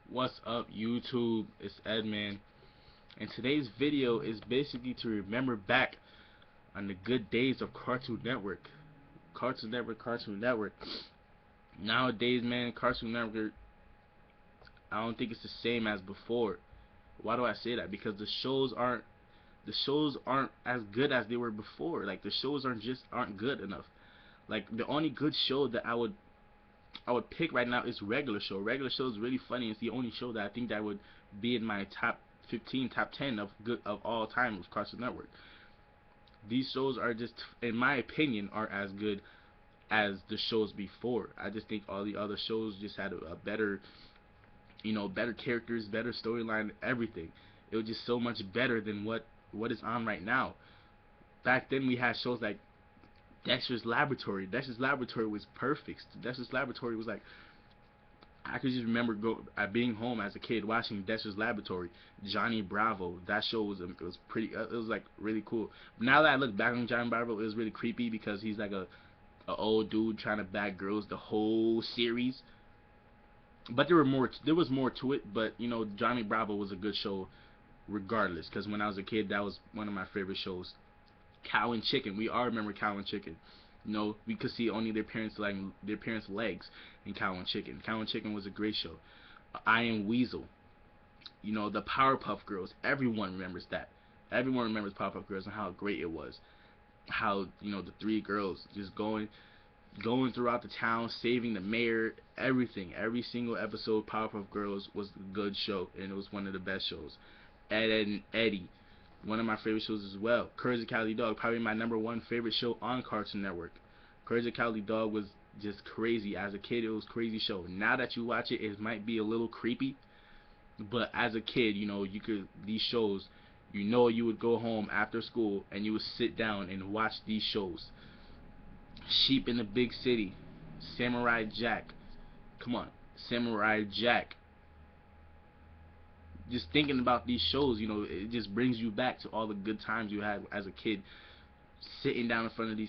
What's up, YouTube? It's Edman, and today's video is basically to remember back on the good days of Cartoon Network. Cartoon Network. Nowadays, man, Cartoon Network, I don't think it's the same as before. Why do I say that? Because the shows aren't as good as they were before. Like, the shows aren't good enough. Like, the only good show that I would pick right now is Regular Show. Regular Show is really funny. It's the only show that I think that would be in my top 15, top 10 of all time of Cartoon Network. These shows are just, in my opinion, are as good as the shows before. I just think all the other shows just had a better, better characters, better storyline, everything. It was just so much better than what is on right now. Back then we had shows like Dexter's Laboratory. Dexter's Laboratory was perfect. Dexter's Laboratory was like, I could just remember being home as a kid watching Dexter's Laboratory. Johnny Bravo. That show was pretty. It was like really cool. But now that I look back on Johnny Bravo, it was really creepy because he's like a old dude trying to bag girls the whole series. But there was more to it. But Johnny Bravo was a good show regardless. Because when I was a kid, that was one of my favorite shows. Cow and Chicken. We all remember Cow and Chicken. We could see only their parents' legs in Cow and Chicken. Cow and Chicken was a great show. I Am Weasel. The Powerpuff Girls. Everyone remembers that. Everyone remembers Powerpuff Girls and how great it was. How the three girls just going throughout the town, saving the mayor, everything. Every single episode, Powerpuff Girls was a good show, and it was one of the best shows. Ed, Edd n Eddy. One of my favorite shows as well. Courage the Cowardly Dog, probably my #1 favorite show on Cartoon Network. Courage the Cowardly Dog was just crazy. As a kid, it was a crazy show. Now that you watch it, it might be a little creepy. But as a kid, these shows, you would go home after school and you would sit down and watch these shows. Sheep in the Big City. Samurai Jack. Come on. Samurai Jack. Just thinking about these shows, it just brings you back to all the good times you had as a kid, sitting down in front of the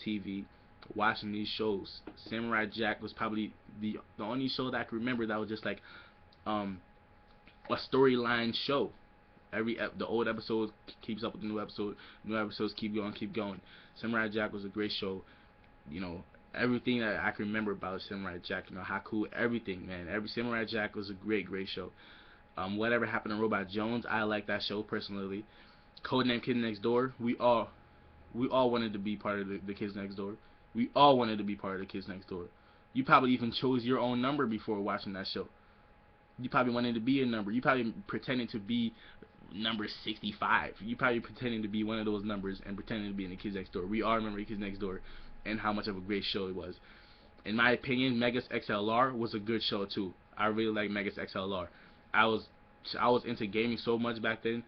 TV, watching these shows. Samurai Jack was probably the only show that I can remember that was just like a storyline show. The old episode keeps up with the new episode. New episodes keep going. Samurai Jack was a great show. Everything that I can remember about Samurai Jack, how cool everything, man. Samurai Jack was a great show. Whatever Happened to Robot Jones, I like that show personally. Codename Kid Next Door, we all wanted to be part of the Kids Next Door. We all wanted to be part of the Kids Next Door. You probably even chose your own number before watching that show. You probably wanted to be a number. You probably pretended to be number 65. You probably pretending to be one of those numbers and pretending to be in the Kids Next Door. We all remember the Kids Next Door and how much of a great show it was. In my opinion, Megas XLR was a good show too. I really like Megas XLR. I was into gaming so much back then,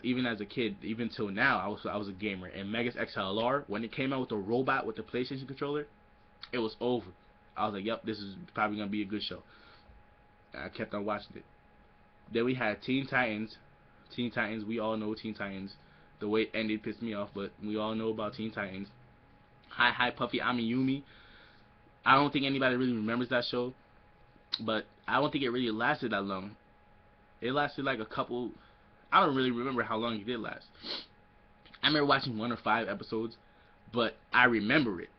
even as a kid, even till now, I was a gamer. And Megas XLR, when it came out with the robot with the PlayStation controller, it was over. I was like, yep, this is probably gonna be a good show. And I kept on watching it. Then we had Teen Titans. Teen Titans, we all know Teen Titans. The way it ended pissed me off, but we all know about Teen Titans. Hi Puffy Amiyumi. I don't think anybody really remembers that show, but I don't think it really lasted that long. It lasted like a couple. I don't really remember how long it did last. I remember watching 1 or 5 episodes, but I remember it.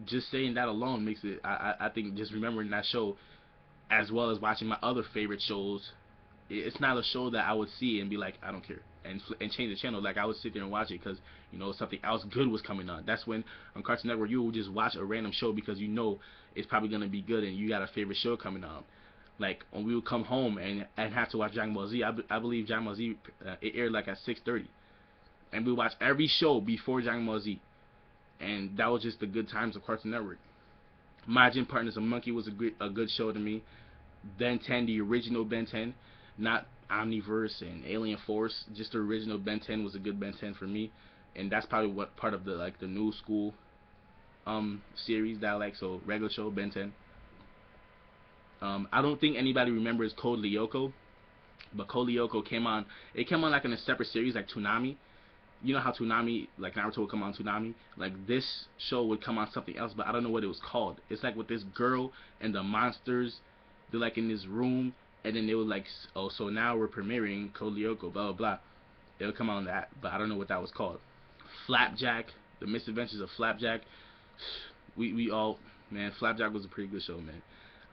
Just saying that alone makes it. I think just remembering that show, as well as watching my other favorite shows, it's not a show that I would see and be like, I don't care, and change the channel. Like, I would sit there and watch it because something else good was coming on. That's when on Cartoon Network you would just watch a random show because it's probably gonna be good and you got a favorite show coming on. Like, when we would come home and have to watch Dragon Ball Z, I believe Dragon Ball Z, it aired like at 6:30. And we would watch every show before Dragon Ball Z. And that was just the good times of Cartoon Network. My Gym Partner's a Monkey was a good show to me. Ben 10, the original Ben 10, not Omniverse and Alien Force, just the original Ben 10 was a good Ben 10 for me. And that's probably what part of the new school series that I like. So Regular Show, Ben 10. I don't think anybody remembers Code Lyoko, but Code Lyoko came on. It came on like in a separate series, like Toonami. You know how Toonami, like Naruto would come on Toonami? Like, this show would come on something else, but I don't know what it was called. It's like with this girl and the monsters they're like in this room, and then they were like, oh, so now we're premiering Code Lyoko, blah blah blah. It'll come on that, but I don't know what that was called. Flapjack, The Misadventures of Flapjack. We all, man, Flapjack was a pretty good show, man.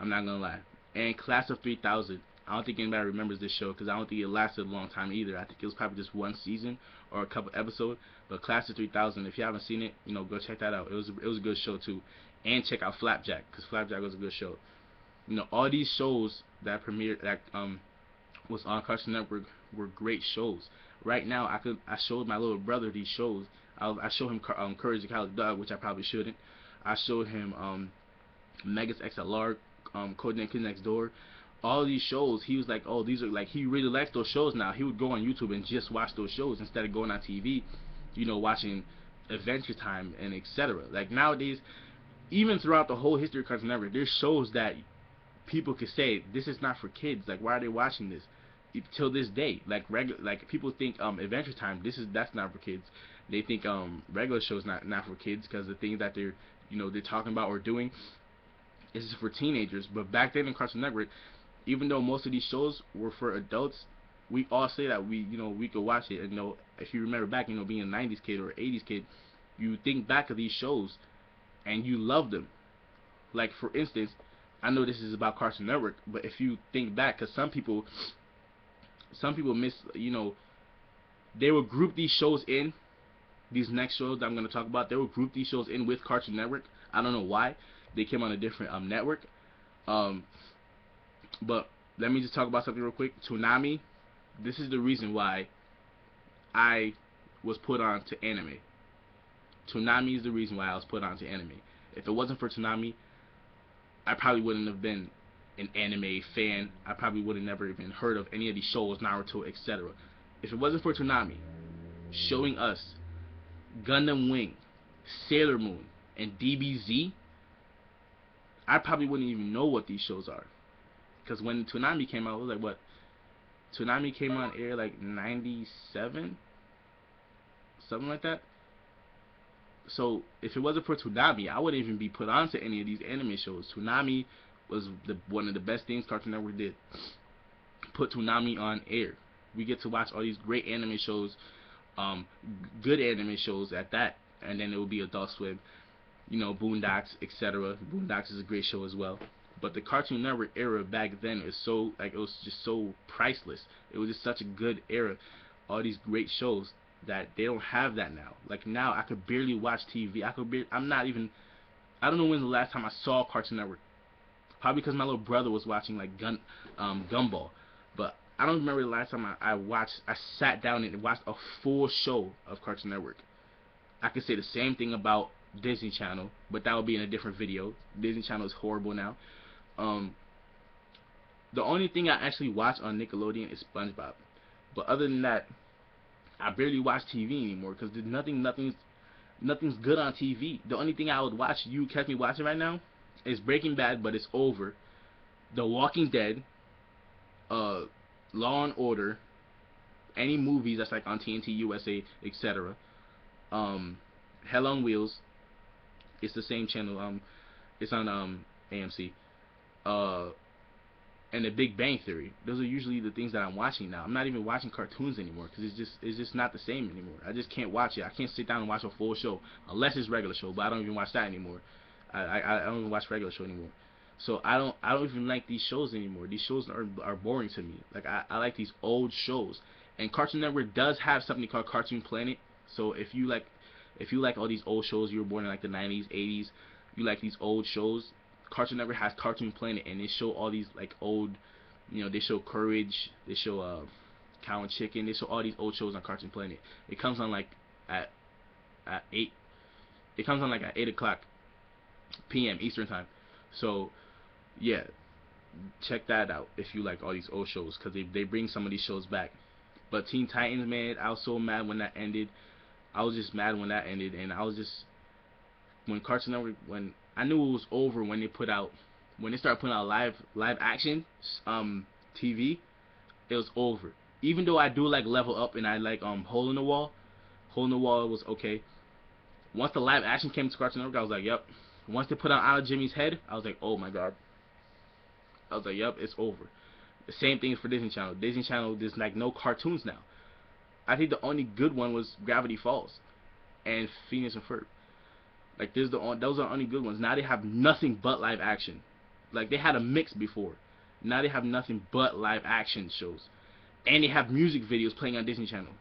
I'm not gonna lie. And Class of 3000. I don't think anybody remembers this show because I don't think it lasted a long time either. I think it was probably just one season or a couple episodes. But Class of 3000, if you haven't seen it, you know, go check that out. It was a good show too. And check out Flapjack, because Flapjack was a good show. You know, all these shows that premiered, that was on Cartoon Network, were great shows. Right now, I showed my little brother these shows. I showed him Courage the Cowardly Dog, which I probably shouldn't. I showed him Megas XLR, Codename Kid Next Door. All these shows, he was like, oh, these are like, he really likes those shows now. He would go on YouTube and just watch those shows instead of going on TV, you know, watching Adventure Time and etc. Like nowadays, even throughout the whole history of Cartoon Network, there's shows that people could say this is not for kids. Like, why are they watching this? Till this day, like people think Adventure Time, that's not for kids. They think regular shows not for kids because the things that they're talking about or doing is for teenagers. But back then in Cartoon Network, even though most of these shows were for adults, we all say that we could watch it. And if you remember back, being a 90s kid or 80s kid, you think back of these shows and you love them. Like, for instance, I know this is about Cartoon Network, but if you think back, because some people miss, they will group these shows in, these next shows that I'm going to talk about, they will group these shows in with Cartoon Network. I don't know why. They came on a different network. But let me just talk about something real quick. Toonami, this is the reason why I was put on to anime. Toonami is the reason why I was put on to anime. If it wasn't for Toonami, I probably wouldn't have been an anime fan. I probably would have never even heard of any of these shows, Naruto, etc. If it wasn't for Toonami showing us Gundam Wing, Sailor Moon, and DBZ, I probably wouldn't even know what these shows are. Because when Toonami came out, it was like, what? Toonami came on air like 97? Something like that. So if it wasn't for Toonami, I wouldn't even be put on to any of these anime shows. Toonami was one of the best things Cartoon Network did. Put Toonami on air. We get to watch all these great anime shows, good anime shows at that, and then it will be Adult Swim, Boondocks, etc. Boondocks is a great show as well. But the Cartoon Network era back then is so, it was just so priceless. It was just such a good era. All these great shows that they don't have that now. Like now, I could barely watch TV. I don't know when's the last time I saw Cartoon Network. Probably because my little brother was watching like Gumball. But I don't remember the last time I sat down and watched a full show of Cartoon Network. I could say the same thing about Disney Channel, but that would be in a different video. Disney Channel is horrible now. The only thing I actually watch on Nickelodeon is SpongeBob. But other than that, I barely watch TV anymore because there's nothing's good on TV. The only thing I would watch, you catch me watching right now, is Breaking Bad, but it's over. The Walking Dead, Law and Order, any movies that's like on TNT, USA, etc. Hell on Wheels, it's the same channel. It's on AMC. And The Big Bang Theory. Those are usually the things that I'm watching now. I'm not even watching cartoons anymore because it's just not the same anymore. I just can't watch it. I can't sit down and watch a full show unless it's regular show. But I don't even watch that anymore. I don't even watch regular show anymore. So I don't even like these shows anymore. These shows are boring to me. Like I like these old shows. And Cartoon Network does have something called Cartoon Planet. So if you like all these old shows, you were born in like the 90s, 80s, you like these old shows, Cartoon Network has Cartoon Planet, and they show all these like old, they show Courage, they show Cow and Chicken, they show all these old shows on Cartoon Planet. It comes on like at 8. It comes on like at 8 o'clock p.m. Eastern time. So yeah, check that out if you like all these old shows, because they bring some of these shows back. But Teen Titans, man, I was so mad when that ended. I was just mad when that ended, and I was just, when Cartoon Network, when I knew it was over when they started putting out live action TV, it was over. Even though I do like Level Up and I like Hole in the Wall was okay. Once the live action came to Cartoon Network, I was like, yep. Once they put out Out of Jimmy's Head, I was like, oh my god. I was like, yup, it's over. The same thing for Disney Channel. Disney Channel, there's like no cartoons now. I think the only good one was Gravity Falls and Phineas and Ferb. Like those are the only good ones. Now they have nothing but live action. Like they had a mix before. Now they have nothing but live action shows. And they have music videos playing on Disney Channel.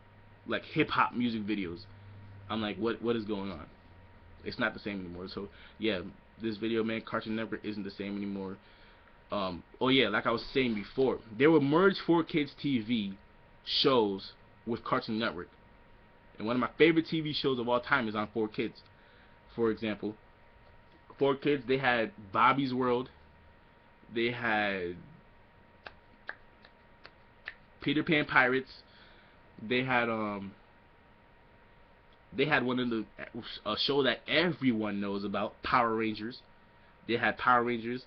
Like hip hop music videos. I'm like, what is going on? It's not the same anymore. So yeah, this video, man, Cartoon Network isn't the same anymore. Oh yeah, like I was saying before, they will merge 4Kids TV shows with Cartoon Network. And one of my favorite TV shows of all time is on 4Kids. For example, 4Kids, they had Bobby's World, they had Peter Pan Pirates, they had one of the a show that everyone knows about, Power Rangers. They had Power Rangers,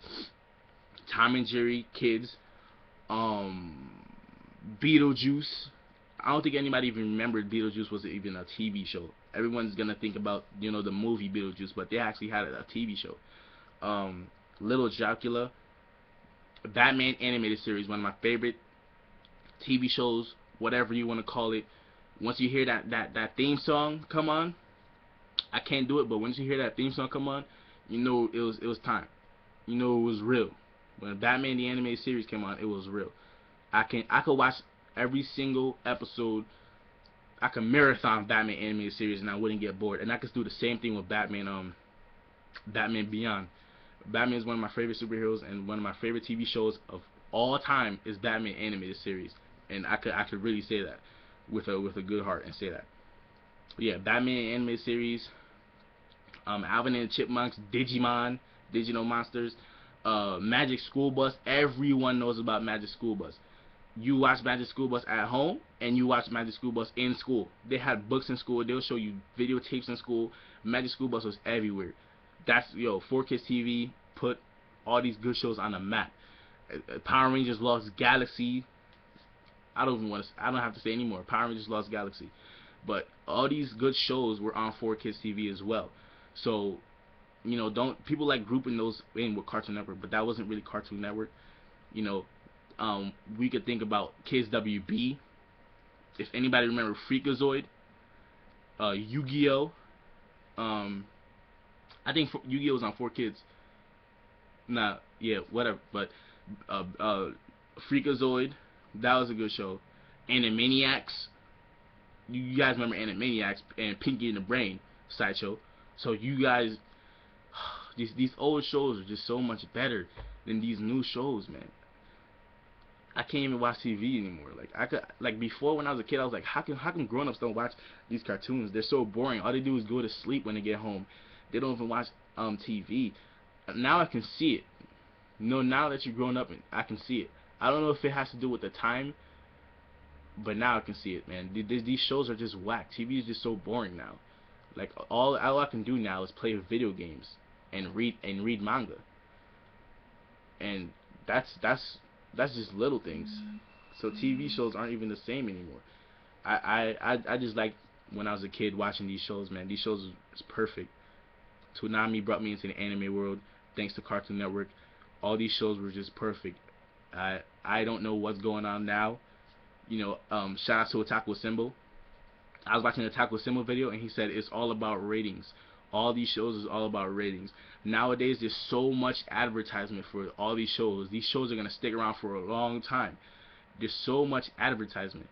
Tom and Jerry Kids, Beetlejuice. I don't think anybody even remembered Beetlejuice was even a TV show. Everyone's gonna think about, you know, the movie Beetlejuice, but they actually had a TV show. Little Dracula, Batman animated series, one of my favorite TV shows, whatever you want to call it. Once you hear that theme song come on, I can't do it, but once you hear that theme song come on, you know it was time. You know it was real. When Batman the animated series came on, it was real. I could watch every single episode. I could marathon Batman animated series and I wouldn't get bored. And I could do the same thing with Batman Beyond. Batman is one of my favorite superheroes, and one of my favorite TV shows of all time is Batman animated series. And I could really say that with a good heart and say that. But yeah, Batman animated series, Alvin and the Chipmunks, Digimon, Digital Monsters, Magic School Bus. Everyone knows about Magic School Bus. You watch Magic School Bus at home, and you watch Magic School Bus in school. They had books in school. They'll show you videotapes in school. Magic School Bus was everywhere. That's, 4Kids TV put all these good shows on the map. Power Rangers Lost Galaxy. I don't have to say anymore. Power Rangers Lost Galaxy. But all these good shows were on 4Kids TV as well. So, don't people like grouping those in with Cartoon Network, but that wasn't really Cartoon Network. We could think about Kids WB. If anybody remember Freakazoid, Yu-Gi-Oh. I think Yu-Gi-Oh was on 4Kids. Nah, yeah, whatever. But Freakazoid, that was a good show. Animaniacs. You guys remember Animaniacs and Pinky and the Brain sideshow. So you guys, these old shows are just so much better than these new shows, man. I can't even watch TV anymore. Before, when I was a kid, I was like, how come grown-ups don't watch these cartoons? They're so boring. All they do is go to sleep when they get home. They don't even watch TV. Now I can see it. Now that you're grown up, I can see it. I don't know if it has to do with the time, but now I can see it, man. These shows are just whack. TV is just so boring now. Like all I can do now is play video games and read manga. And that's just little things. So TV shows aren't even the same anymore. I just like when I was a kid watching these shows, man. These shows is perfect. Toonami brought me into the anime world thanks to Cartoon Network. All these shows were just perfect. I don't know what's going on now. Shout out to Otaku Symbol. I was watching a Otaku Symbol video and he said it's all about ratings. All these shows is all about ratings. Nowadays there's so much advertisement for all these shows. These shows are going to stick around for a long time. There's so much advertisement.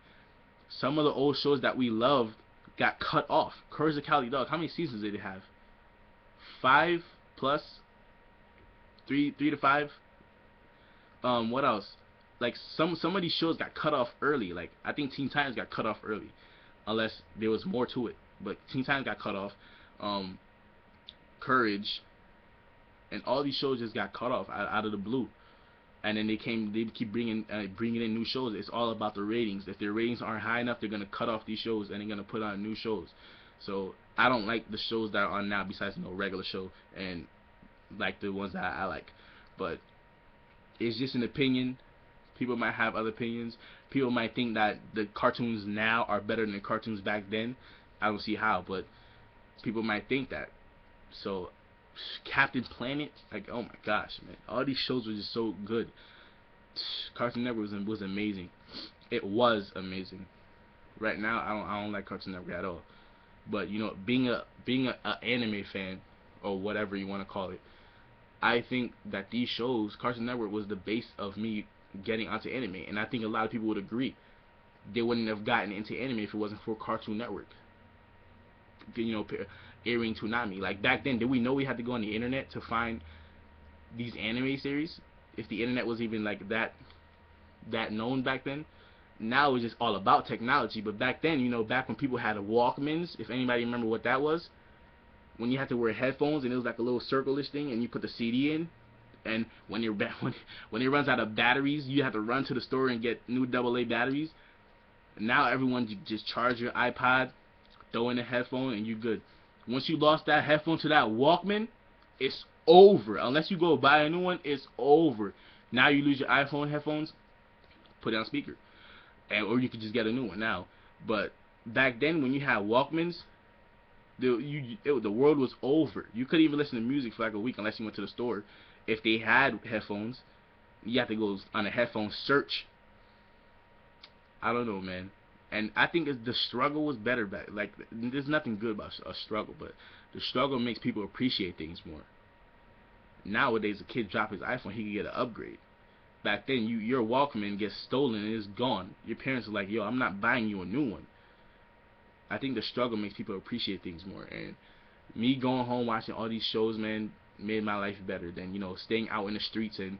Some of the old shows that we love got cut off. Courage the Cowardly Dog, how many seasons did it have? 5 plus? 3 to 5? What else? Like some of these shows got cut off early. Like I think Teen Titans got cut off early, unless there was more to it. But Teen Titans got cut off. Courage, and all these shows just got cut off out of the blue. And then they keep bringing in new shows. It's all about the ratings. If their ratings aren't high enough, they're gonna cut off these shows and they're gonna put on new shows. So I don't like the shows that are on now, besides regular show and like the ones that I like. But it's just an opinion. People might have other opinions. People might think that the cartoons now are better than the cartoons back then. I don't see how, but people might think that. So Captain Planet, like, oh my gosh, man, all these shows were just so good. Cartoon Network was amazing. It was amazing. Right now, I don't like Cartoon Network at all. But you know, being a anime fan, or whatever you want to call it, I think that these shows, Cartoon Network, was the base of me getting onto anime, and I think a lot of people would agree. They wouldn't have gotten into anime if it wasn't for Cartoon Network. You know, airing Toonami. Like back then, did we know we had to go on the internet to find these anime series? If the internet was even like that known back then. Now it's just all about technology. But back then, you know, back when people had Walkmans, if anybody remember what that was, when you had to wear headphones and it was like a little circle-ish thing, and you put the CD in, and when it runs out of batteries, you have to run to the store and get new AA batteries. Now everyone just charge your iPod, throw in a headphone, and you good. Once you lost that headphone to that Walkman, it's over. Unless you go buy a new one, it's over. Now you lose your iPhone headphones, put it on speaker, or you could just get a new one now. But back then, when you had Walkmans, the world was over. You couldn't even listen to music for like a week unless you went to the store. If they had headphones, you have to go on a headphone search. I don't know, man. And I think the struggle was better back. Like, there's nothing good about a struggle, but the struggle makes people appreciate things more. Nowadays, a kid drop his iPhone, he can get an upgrade. Back then, your Walkman gets stolen and it's gone. Your parents are like, yo, I'm not buying you a new one. I think the struggle makes people appreciate things more. And me going home watching all these shows, man, made my life better than, you know, staying out in the streets and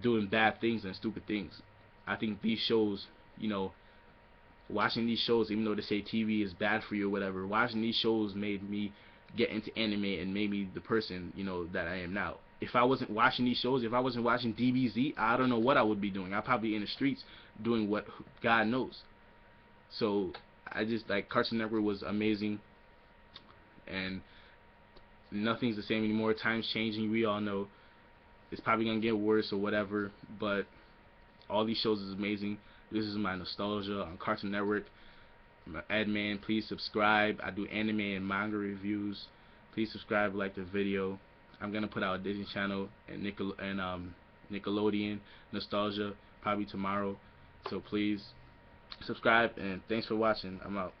doing bad things and stupid things. I think these shows, you know, watching these shows, even though they say TV is bad for you or whatever, watching these shows made me get into anime and made me the person, you know, that I am now. If I wasn't watching these shows, if I wasn't watching DBZ, I don't know what I would be doing. I'd probably be in the streets doing what God knows. So I just, like, Cartoon Network was amazing, and nothing's the same anymore. Time's changing, we all know. It's probably gonna get worse or whatever, but all these shows is amazing. This is my nostalgia on Cartoon Network. I'm an admin. Please subscribe. I do anime and manga reviews. Please subscribe, like the video. I'm gonna put out a Disney Channel and Nickelodeon nostalgia probably tomorrow. So please subscribe, and thanks for watching. I'm out.